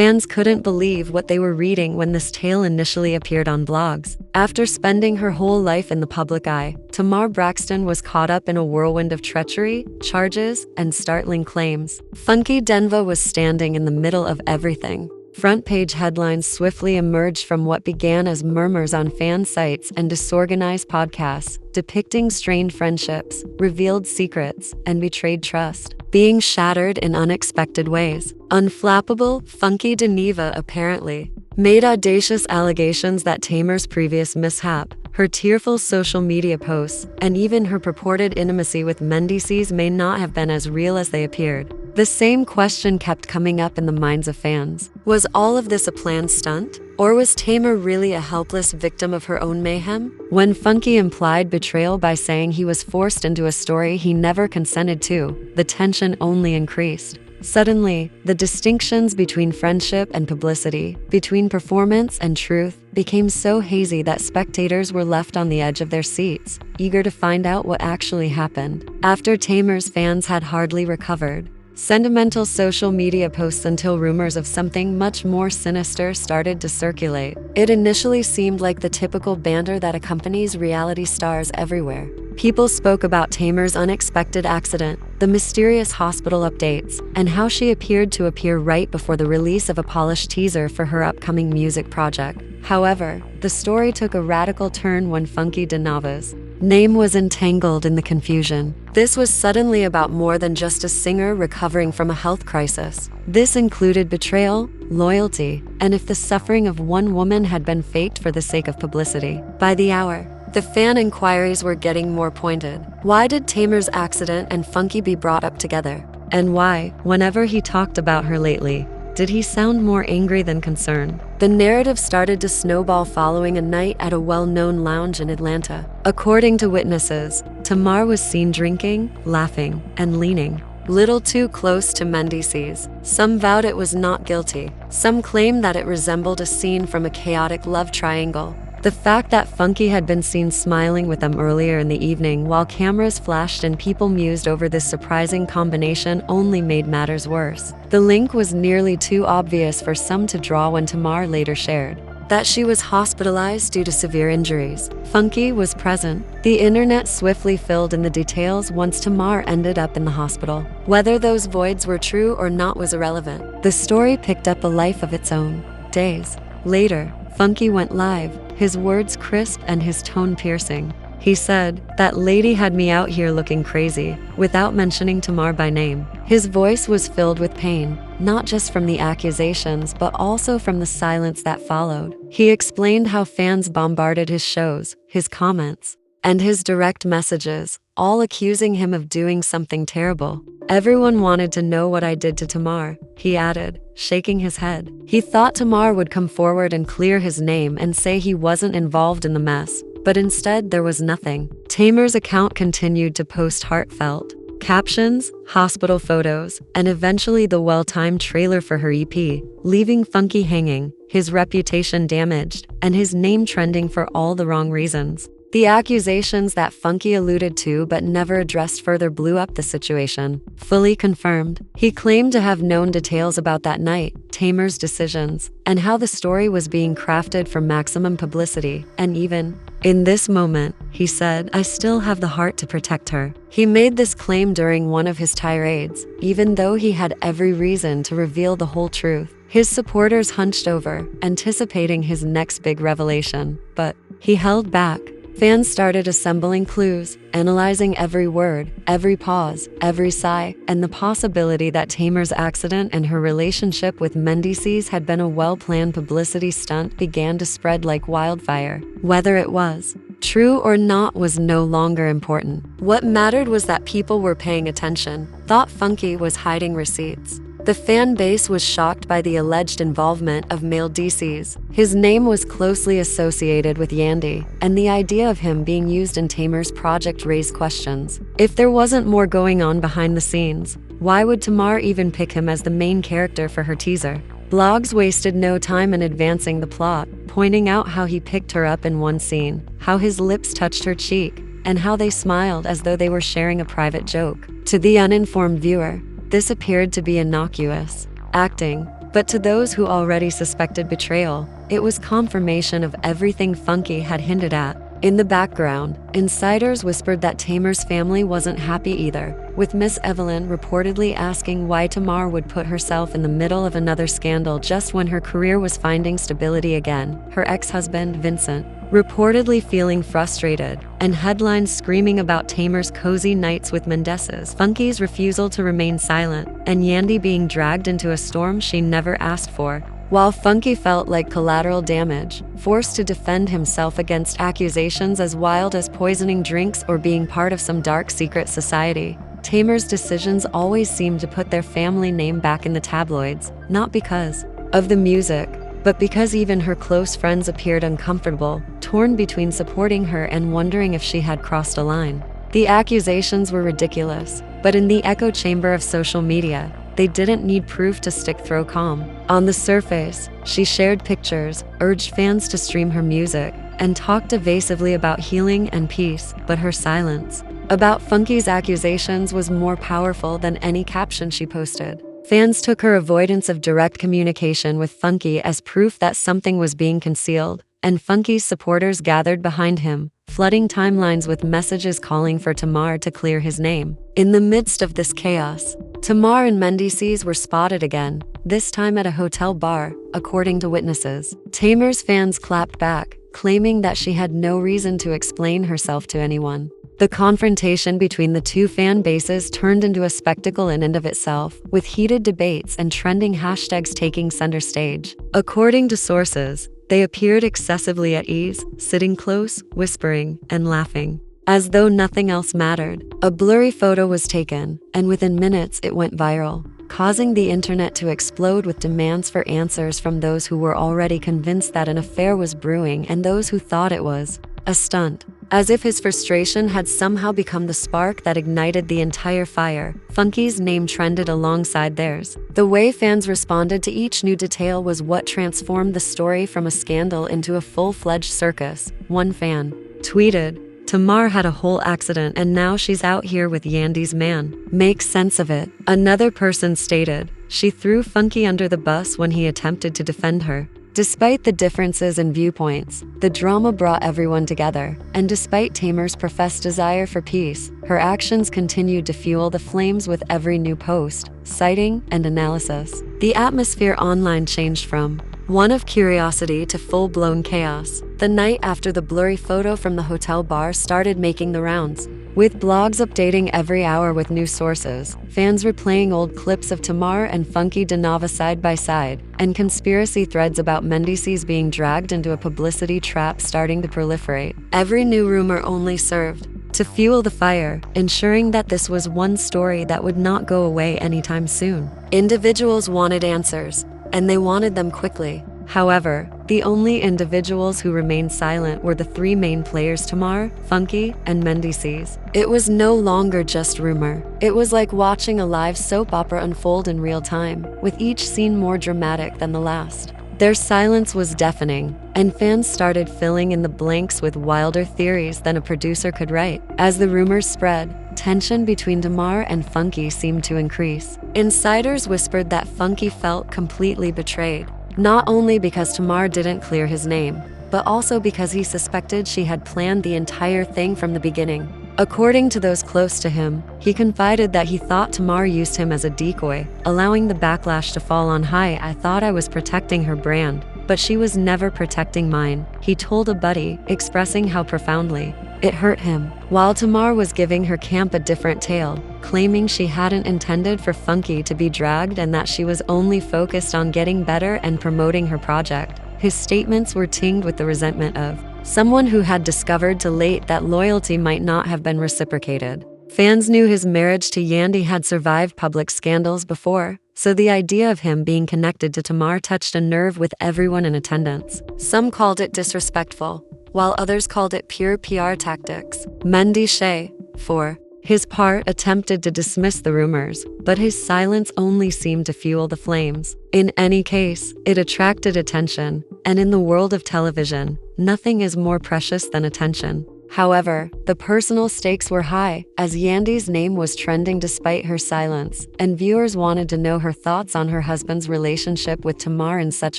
Fans couldn't believe what they were reading when this tale initially appeared on blogs. After spending her whole life in the public eye, Tamar Braxton was caught up in a whirlwind of treachery, charges, and startling claims. Funky Dineva was standing in the middle of everything. Front-page headlines swiftly emerged from what began as murmurs on fan sites and disorganized podcasts, depicting strained friendships, revealed secrets, and betrayed trust being shattered in unexpected ways. Unflappable, Funky Dineva apparently made audacious allegations that Tamar's previous mishap, her tearful social media posts, and even her purported intimacy with Mendeecees may not have been as real as they appeared. The same question kept coming up in the minds of fans. Was all of this a planned stunt? Or was Tamar really a helpless victim of her own mayhem? When Funky implied betrayal by saying he was forced into a story he never consented to, the tension only increased. Suddenly, the distinctions between friendship and publicity, between performance and truth, became so hazy that spectators were left on the edge of their seats, eager to find out what actually happened. After Tamar's fans had hardly recovered, sentimental social media posts until rumors of something much more sinister started to circulate. It initially seemed like the typical banter that accompanies reality stars everywhere. People spoke about Tamar's unexpected accident, the mysterious hospital updates, and how she appeared to appear right before the release of a polished teaser for her upcoming music project. However, the story took a radical turn when Funky Dineva's name was entangled in the confusion. This was suddenly about more than just a singer recovering from a health crisis. This included betrayal, loyalty, and if the suffering of one woman had been faked for the sake of publicity. By the hour, the fan inquiries were getting more pointed. Why did Tamar's accident and Funky be brought up together? And why, whenever he talked about her lately, did he sound more angry than concerned? The narrative started to snowball following a night at a well-known lounge in Atlanta. According to witnesses, Tamar was seen drinking, laughing, and leaning little too close to Mendeecees. Some vowed it was not guilty. Some claimed that it resembled a scene from a chaotic love triangle. The fact that Funky had been seen smiling with them earlier in the evening while cameras flashed and people mused over this surprising combination only made matters worse. The link was nearly too obvious for some to draw when Tamar later shared that she was hospitalized due to severe injuries. Funky was present. The internet swiftly filled in the details once Tamar ended up in the hospital. Whether those voids were true or not was irrelevant. The story picked up a life of its own. Days later, Funky went live, his words crisp and his tone piercing. He said, "That lady had me out here looking crazy," without mentioning Tamar by name. His voice was filled with pain, not just from the accusations, but also from the silence that followed. He explained how fans bombarded his shows, his comments, and his direct messages, all accusing him of doing something terrible. "Everyone wanted to know what I did to Tamar," he added, shaking his head. He thought Tamar would come forward and clear his name and say he wasn't involved in the mess, but instead there was nothing. Tamar's account continued to post heartfelt captions, hospital photos, and eventually the well-timed trailer for her EP, leaving Funky hanging, his reputation damaged, and his name trending for all the wrong reasons. The accusations that Funky alluded to but never addressed further blew up the situation. Fully confirmed, he claimed to have known details about that night, Tamar's decisions, and how the story was being crafted for maximum publicity. And even in this moment, he said, "I still have the heart to protect her." He made this claim during one of his tirades, even though he had every reason to reveal the whole truth. His supporters hunched over, anticipating his next big revelation, but he held back. Fans started assembling clues, analyzing every word, every pause, every sigh, and the possibility that Tamar's accident and her relationship with Mendeecees had been a well-planned publicity stunt began to spread like wildfire. Whether it was true or not was no longer important. What mattered was that people were paying attention, thought Funky was hiding receipts. The fan base was shocked by the alleged involvement of Mendeecees. His name was closely associated with Yandy, and the idea of him being used in Tamar's project raised questions. If there wasn't more going on behind the scenes, why would Tamar even pick him as the main character for her teaser? Blogs wasted no time in advancing the plot, pointing out how he picked her up in one scene, how his lips touched her cheek, and how they smiled as though they were sharing a private joke. To the uninformed viewer, this appeared to be innocuous acting, But to those who already suspected betrayal, it was confirmation of everything Funky had hinted at. In the background, insiders whispered that Tamar's family wasn't happy either, with Miss Evelyn reportedly asking why Tamar would put herself in the middle of another scandal just when her career was finding stability again. Her ex-husband, Vincent, reportedly feeling frustrated, and headlines screaming about Tamar's cozy nights with Mendeecees, Funky's refusal to remain silent, and Yandy being dragged into a storm she never asked for. While Funky felt like collateral damage, forced to defend himself against accusations as wild as poisoning drinks or being part of some dark secret society, Tamar's decisions always seemed to put their family name back in the tabloids, not because of the music, but because even her close friends appeared uncomfortable, torn between supporting her and wondering if she had crossed a line. The accusations were ridiculous, but in the echo chamber of social media, they didn't need proof to stick through calm. On the surface, she shared pictures, urged fans to stream her music, and talked evasively about healing and peace, but her silence about Funky's accusations was more powerful than any caption she posted. Fans took her avoidance of direct communication with Funky as proof that something was being concealed, and Funky's supporters gathered behind him, flooding timelines with messages calling for Tamar to clear his name. In the midst of this chaos, Tamar and Mendeecees were spotted again, this time at a hotel bar, according to witnesses. Tamar's fans clapped back, claiming that she had no reason to explain herself to anyone. The confrontation between the two fan bases turned into a spectacle in and of itself, with heated debates and trending hashtags taking center stage. According to sources, they appeared excessively at ease, sitting close, whispering, and laughing, as though nothing else mattered. A blurry photo was taken, and within minutes it went viral, causing the internet to explode with demands for answers from those who were already convinced that an affair was brewing and those who thought it was a stunt. As if his frustration had somehow become the spark that ignited the entire fire, Funky's name trended alongside theirs. The way fans responded to each new detail was what transformed the story from a scandal into a full-fledged circus. One fan tweeted, "Tamar had a whole accident and now she's out here with Yandy's man. Make sense of it." Another person stated, "She threw Funky under the bus when he attempted to defend her." Despite the differences in viewpoints, the drama brought everyone together, and despite Tamar's professed desire for peace, her actions continued to fuel the flames with every new post, citing, and analysis. The atmosphere online changed from one of curiosity to full-blown chaos the night after the blurry photo from the hotel bar started making the rounds. With blogs updating every hour with new sources, fans replaying old clips of Tamar and Funky Dineva side by side, and conspiracy threads about Mendeecees being dragged into a publicity trap starting to proliferate. Every new rumor only served to fuel the fire, ensuring that this was one story that would not go away anytime soon. Individuals wanted answers, and they wanted them quickly. However, the only individuals who remained silent were the three main players: Tamar, Funky, and Mendeecees. It was no longer just rumor. It was like watching a live soap opera unfold in real time, with each scene more dramatic than the last. Their silence was deafening, and fans started filling in the blanks with wilder theories than a producer could write. As the rumors spread, tension between Tamar and Funky seemed to increase. Insiders whispered that Funky felt completely betrayed, not only because Tamar didn't clear his name, but also because he suspected she had planned the entire thing from the beginning. According to those close to him, he confided that he thought Tamar used him as a decoy, allowing the backlash to fall on high. "I thought I was protecting her brand, but she was never protecting mine," he told a buddy, expressing how profoundly it hurt him. While Tamar was giving her camp a different tale, claiming she hadn't intended for Funky to be dragged and that she was only focused on getting better and promoting her project. His statements were tinged with the resentment of someone who had discovered too late that loyalty might not have been reciprocated. Fans knew his marriage to Yandy had survived public scandals before, so the idea of him being connected to Tamar touched a nerve with everyone in attendance. Some called it disrespectful, while others called it pure PR tactics. Mendeecees, for his part, attempted to dismiss the rumors, but his silence only seemed to fuel the flames. In any case, it attracted attention, and in the world of television, nothing is more precious than attention. However, the personal stakes were high, as Yandy's name was trending despite her silence, and viewers wanted to know her thoughts on her husband's relationship with Tamar in such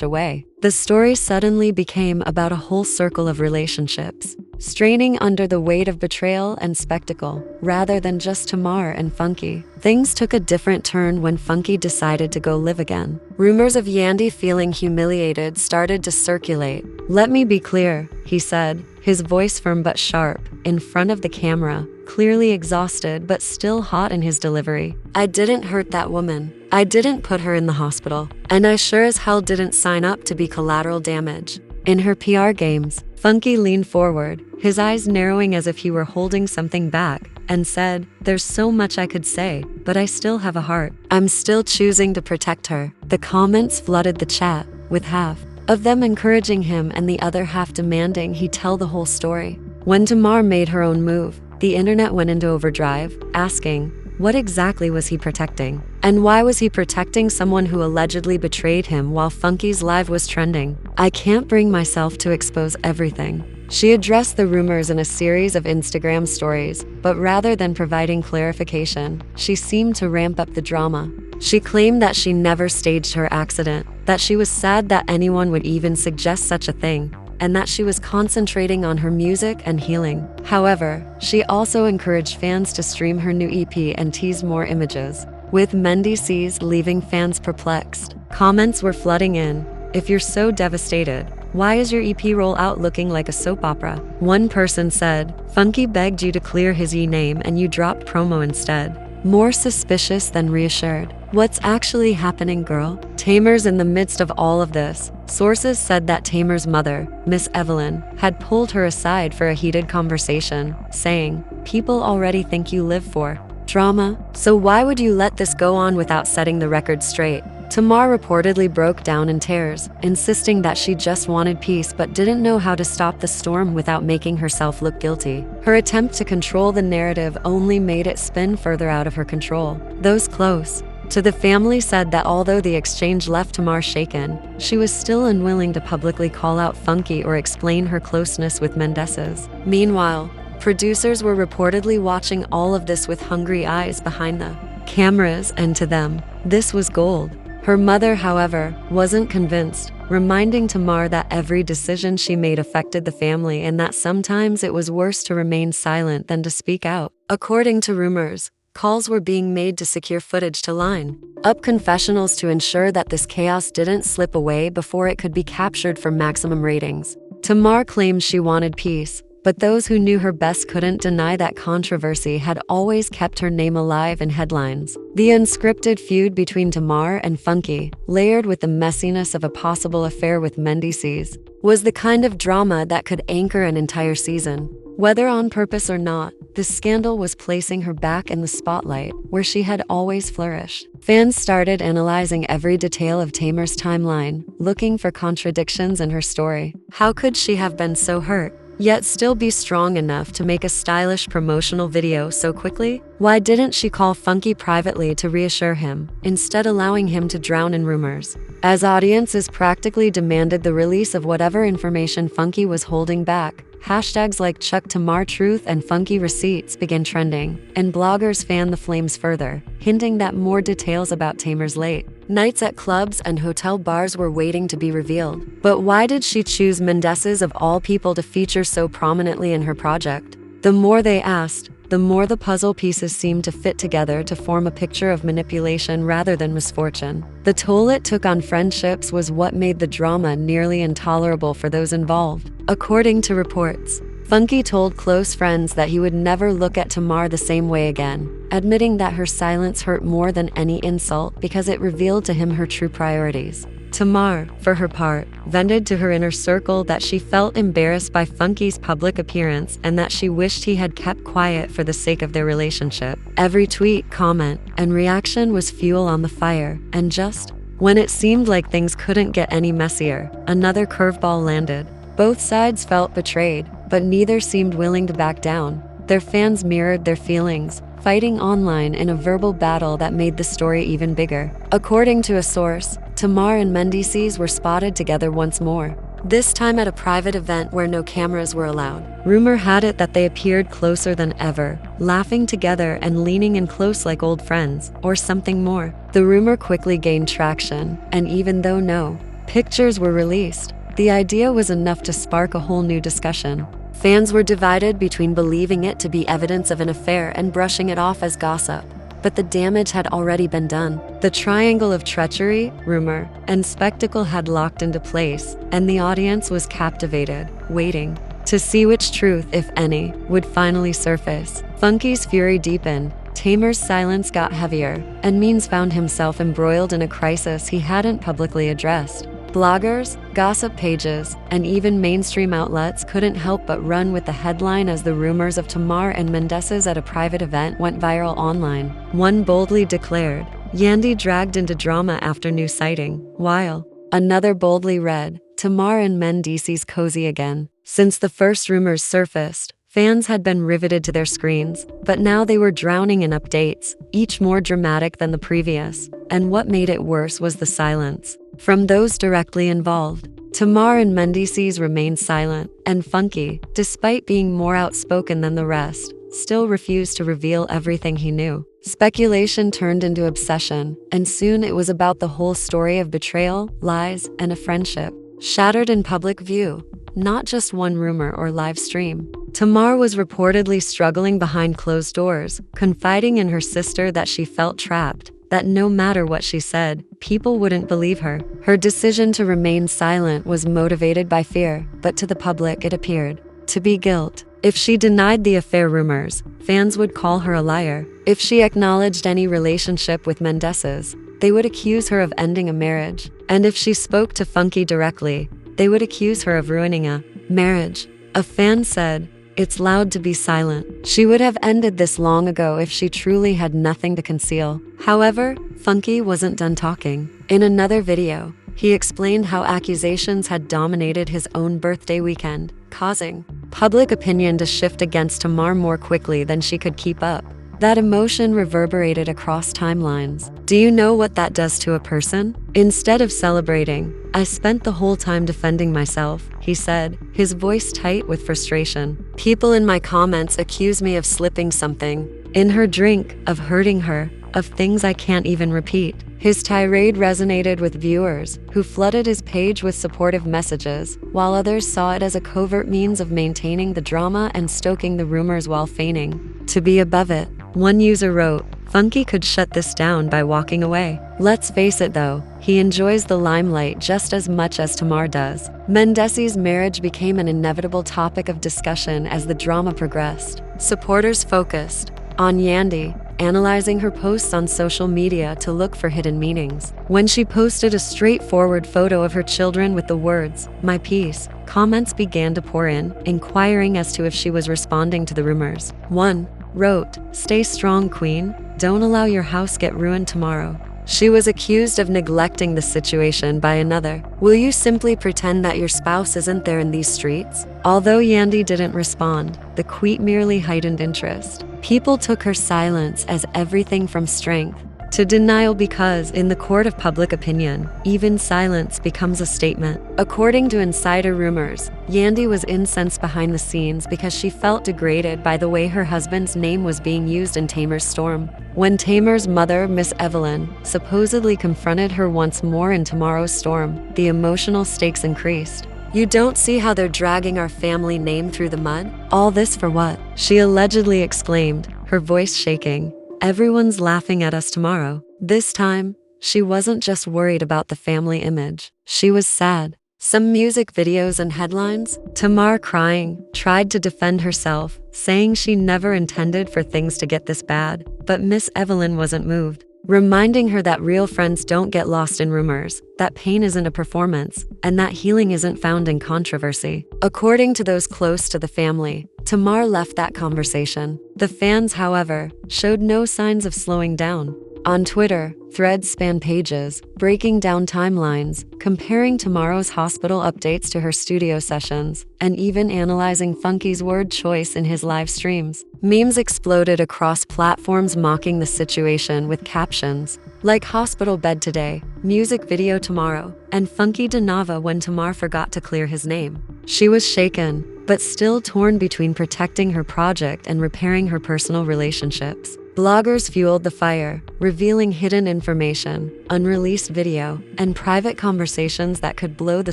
a way. The story suddenly became about a whole circle of relationships, straining under the weight of betrayal and spectacle, rather than just Tamar and Funky. Things took a different turn when Funky decided to go live again. Rumors of Yandy feeling humiliated started to circulate. "Let me be clear," he said, his voice firm but sharp, in front of the camera, clearly exhausted but still hot in his delivery. "I didn't hurt that woman. I didn't put her in the hospital. And I sure as hell didn't sign up to be collateral damage." In her PR games, Funky leaned forward, his eyes narrowing as if he were holding something back, and said, "There's so much I could say, but I still have a heart. I'm still choosing to protect her." The comments flooded the chat, with half of them encouraging him and the other half demanding he tell the whole story. When Tamar made her own move, the internet went into overdrive, asking, what exactly was he protecting? And why was he protecting someone who allegedly betrayed him while Funky's live was trending? "I can't bring myself to expose everything." She addressed the rumors in a series of Instagram stories, but rather than providing clarification, she seemed to ramp up the drama. She claimed that she never staged her accident, that she was sad that anyone would even suggest such a thing, and that she was concentrating on her music and healing. However, she also encouraged fans to stream her new EP and teased more images, with Mendeecees leaving fans perplexed. Comments were flooding in. "If you're so devastated, why is your EP rollout looking like a soap opera?" One person said, "Funky begged you to clear his name and you dropped promo instead." More suspicious than reassured. "What's actually happening, girl?" Tamar's in the midst of all of this. Sources said that Tamar's mother, Miss Evelyn, had pulled her aside for a heated conversation, saying, "People already think you live for drama, so why would you let this go on without setting the record straight?" Tamar reportedly broke down in tears, insisting that she just wanted peace but didn't know how to stop the storm without making herself look guilty. Her attempt to control the narrative only made it spin further out of her control. Those close to the family said that although the exchange left Tamar shaken, she was still unwilling to publicly call out Funky or explain her closeness with Mendeecees. Meanwhile, producers were reportedly watching all of this with hungry eyes behind the cameras, and to them, this was gold. Her mother, however, wasn't convinced, reminding Tamar that every decision she made affected the family and that sometimes it was worse to remain silent than to speak out. According to rumors, calls were being made to secure footage to line up confessionals to ensure that this chaos didn't slip away before it could be captured for maximum ratings. Tamar claimed she wanted peace, but those who knew her best couldn't deny that controversy had always kept her name alive in headlines. The unscripted feud between Tamar and Funky, layered with the messiness of a possible affair with Mendeecees, was the kind of drama that could anchor an entire season. Whether on purpose or not, this scandal was placing her back in the spotlight, where she had always flourished. Fans started analyzing every detail of Tamar's timeline, looking for contradictions in her story. How could she have been so hurt, yet still be strong enough to make a stylish promotional video so quickly? Why didn't she call Funky privately to reassure him, instead allowing him to drown in rumors? As audiences practically demanded the release of whatever information Funky was holding back, hashtags like Chuck Tamar Truth and Funky Receipts began trending, and bloggers fanned the flames further, hinting that more details about Tamar's late nights at clubs and hotel bars were waiting to be revealed. But why did she choose Mendeecees of all people to feature so prominently in her project? The more they asked, the more the puzzle pieces seemed to fit together to form a picture of manipulation rather than misfortune. The toll it took on friendships was what made the drama nearly intolerable for those involved. According to reports, Funky told close friends that he would never look at Tamar the same way again, admitting that her silence hurt more than any insult because it revealed to him her true priorities. Tamar, for her part, vented to her inner circle that she felt embarrassed by Funky's public appearance and that she wished he had kept quiet for the sake of their relationship. Every tweet, comment, and reaction was fuel on the fire, and just when it seemed like things couldn't get any messier, another curveball landed. Both sides felt betrayed, but neither seemed willing to back down. Their fans mirrored their feelings, fighting online in a verbal battle that made the story even bigger. According to a source, Tamar and Mendeecees were spotted together once more, this time at a private event where no cameras were allowed. Rumor had it that they appeared closer than ever, laughing together and leaning in close like old friends, or something more. The rumor quickly gained traction, and even though no pictures were released, the idea was enough to spark a whole new discussion. Fans were divided between believing it to be evidence of an affair and brushing it off as gossip. But the damage had already been done. The triangle of treachery, rumor, and spectacle had locked into place, and the audience was captivated, waiting to see which truth, if any, would finally surface. Funky's fury deepened, Tamar's silence got heavier, and Means found himself embroiled in a crisis he hadn't publicly addressed. Bloggers, gossip pages, and even mainstream outlets couldn't help but run with the headline as the rumors of Tamar and Mendeecees at a private event went viral online. One boldly declared, "Yandy dragged into drama after new sighting," while another boldly read, "Tamar and Mendeecees cozy again." Since the first rumors surfaced, fans had been riveted to their screens, but now they were drowning in updates, each more dramatic than the previous. And what made it worse was the silence from those directly involved. Tamar and Mendeecees remained silent, and Funky, despite being more outspoken than the rest, still refused to reveal everything he knew. Speculation turned into obsession, and soon it was about the whole story of betrayal, lies, and a friendship shattered in public view, not just one rumor or live stream. Tamar was reportedly struggling behind closed doors, confiding in her sister that she felt trapped, that no matter what she said, people wouldn't believe her. Her decision to remain silent was motivated by fear, but to the public it appeared to be guilt. If she denied the affair rumors, fans would call her a liar. If she acknowledged any relationship with Mendeecees, they would accuse her of ending a marriage. And if she spoke to Funky directly, they would accuse her of ruining a marriage. A fan said, "It's loud to be silent. She would have ended this long ago if she truly had nothing to conceal." However, Funky wasn't done talking. In another video, he explained how accusations had dominated his own birthday weekend, causing public opinion to shift against Tamar more quickly than she could keep up. That emotion reverberated across timelines. "Do you know what that does to a person? Instead of celebrating, I spent the whole time defending myself," he said, his voice tight with frustration. "People in my comments accuse me of slipping something in her drink, of hurting her, of things I can't even repeat." His tirade resonated with viewers, who flooded his page with supportive messages, while others saw it as a covert means of maintaining the drama and stoking the rumors while feigning to be above it. One user wrote, "Funky could shut this down by walking away." Let's face it though, he enjoys the limelight just as much as Tamar does. Mendeecees' marriage became an inevitable topic of discussion as the drama progressed. Supporters focused on Yandy, analyzing her posts on social media to look for hidden meanings. When she posted a straightforward photo of her children with the words, "My peace," comments began to pour in, inquiring as to if she was responding to the rumors. One wrote, "Stay strong, Queen. Don't allow your house get ruined tomorrow." She was accused of neglecting the situation by another. "Will you simply pretend that your spouse isn't there in these streets?" Although Yandy didn't respond, the tweet merely heightened interest. People took her silence as everything from strength to denial because, in the court of public opinion, even silence becomes a statement. According to insider rumors, Yandy was incensed behind the scenes because she felt degraded by the way her husband's name was being used in Tamar's storm. When Tamar's mother, Miss Evelyn, supposedly confronted her once more in Tomorrow's storm, the emotional stakes increased. "You don't see how they're dragging our family name through the mud? All this for what?" she allegedly exclaimed, her voice shaking. "Everyone's laughing at us tomorrow." This time, she wasn't just worried about the family image. She was sad. Some music videos and headlines, Tamar crying, tried to defend herself, saying she never intended for things to get this bad. But Miss Evelyn wasn't moved, reminding her that real friends don't get lost in rumors, that pain isn't a performance, and that healing isn't found in controversy. According to those close to the family, Tamar left that conversation. The fans, however, showed no signs of slowing down. On Twitter, threads span pages, breaking down timelines, comparing Tomorrow's hospital updates to her studio sessions, and even analyzing Funky's word choice in his live streams. Memes exploded across platforms mocking the situation with captions, like Hospital Bed Today, Music Video Tomorrow, and Funky Dineva when Tamar forgot to clear his name. She was shaken, but still torn between protecting her project and repairing her personal relationships. Bloggers fueled the fire, revealing hidden information, unreleased video, and private conversations that could blow the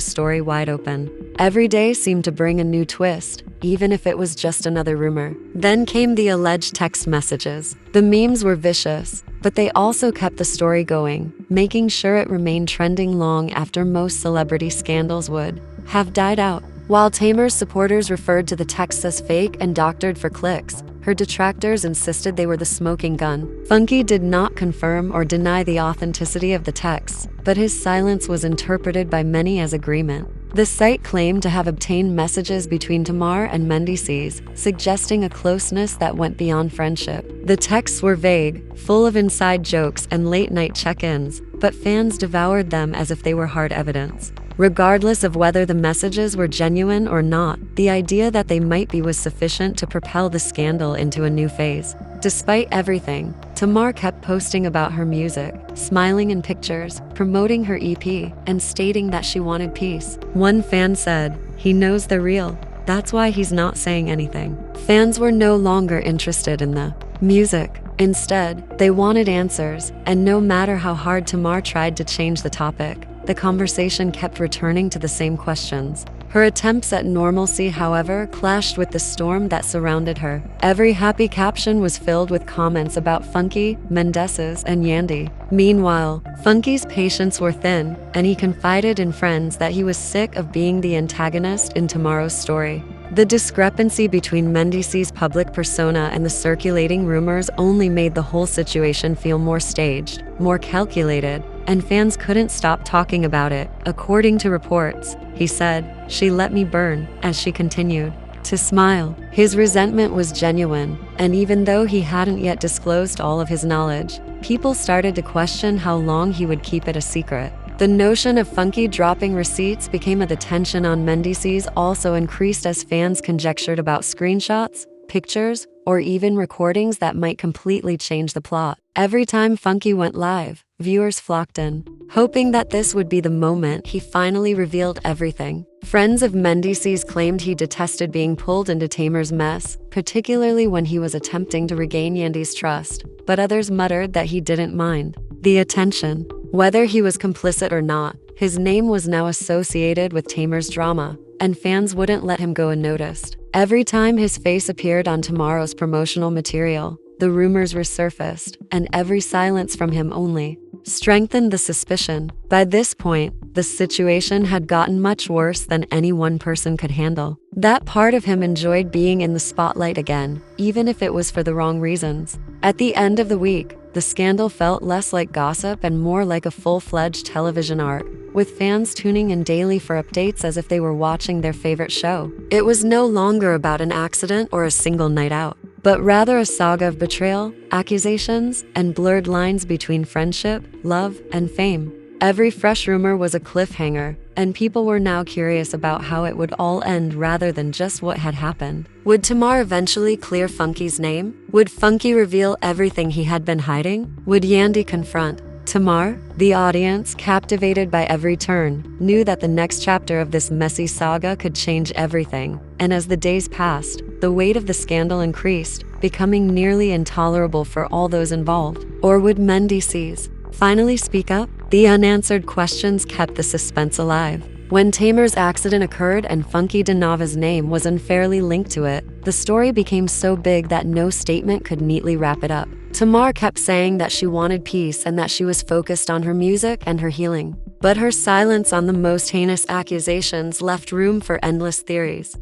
story wide open. Every day seemed to bring a new twist, even if it was just another rumor. Then came the alleged text messages. The memes were vicious, but they also kept the story going, making sure it remained trending long after most celebrity scandals would have died out. While Tamar's supporters referred to the texts as fake and doctored for clicks, her detractors insisted they were the smoking gun. Funky did not confirm or deny the authenticity of the texts, but his silence was interpreted by many as agreement. The site claimed to have obtained messages between Tamar and Mendeecees, suggesting a closeness that went beyond friendship. The texts were vague, full of inside jokes and late-night check-ins, but fans devoured them as if they were hard evidence. Regardless of whether the messages were genuine or not, the idea that they might be was sufficient to propel the scandal into a new phase. Despite everything, Tamar kept posting about her music, smiling in pictures, promoting her EP, and stating that she wanted peace. One fan said, "He knows they're real. That's why he's not saying anything." Fans were no longer interested in the music. Instead, they wanted answers, and no matter how hard Tamar tried to change the topic, the conversation kept returning to the same questions. Her attempts at normalcy, however, clashed with the storm that surrounded her. Every happy caption was filled with comments about Funky, Mendeecees, and Yandy. Meanwhile, Funky's patience were thin, and he confided in friends that he was sick of being the antagonist in tomorrow's story. The discrepancy between Mendeecees' public persona and the circulating rumors only made the whole situation feel more staged, more calculated, and fans couldn't stop talking about it. According to reports, he said, "She let me burn," as she continued to smile. His resentment was genuine, and even though he hadn't yet disclosed all of his knowledge, people started to question how long he would keep it a secret. The notion of Funky dropping receipts became the tension on Mendeecees also increased as fans conjectured about screenshots, pictures, or even recordings that might completely change the plot. Every time Funky went live, viewers flocked in, hoping that this would be the moment he finally revealed everything. Friends of Mendeecees claimed he detested being pulled into Tamar's mess, particularly when he was attempting to regain Yandy's trust, but others muttered that he didn't mind the attention. Whether he was complicit or not, his name was now associated with Tamar's drama, and fans wouldn't let him go unnoticed. Every time his face appeared on tomorrow's promotional material, the rumors resurfaced, and every silence from him only strengthened the suspicion. By this point, the situation had gotten much worse than any one person could handle. That part of him enjoyed being in the spotlight again, even if it was for the wrong reasons. At the end of the week, the scandal felt less like gossip and more like a full-fledged television arc, with fans tuning in daily for updates as if they were watching their favorite show. It was no longer about an accident or a single night out, but rather a saga of betrayal, accusations, and blurred lines between friendship, love, and fame. Every fresh rumor was a cliffhanger, and people were now curious about how it would all end rather than just what had happened. Would Tamar eventually clear Funky's name? Would Funky reveal everything he had been hiding? Would Yandy confront Tamar? The audience, captivated by every turn, knew that the next chapter of this messy saga could change everything. And as the days passed, the weight of the scandal increased, becoming nearly intolerable for all those involved. Or would Mendeecees finally speak up? The unanswered questions kept the suspense alive. When Tamar's accident occurred and Funky Dineva's name was unfairly linked to it, the story became so big that no statement could neatly wrap it up. Tamar kept saying that she wanted peace and that she was focused on her music and her healing. But her silence on the most heinous accusations left room for endless theories.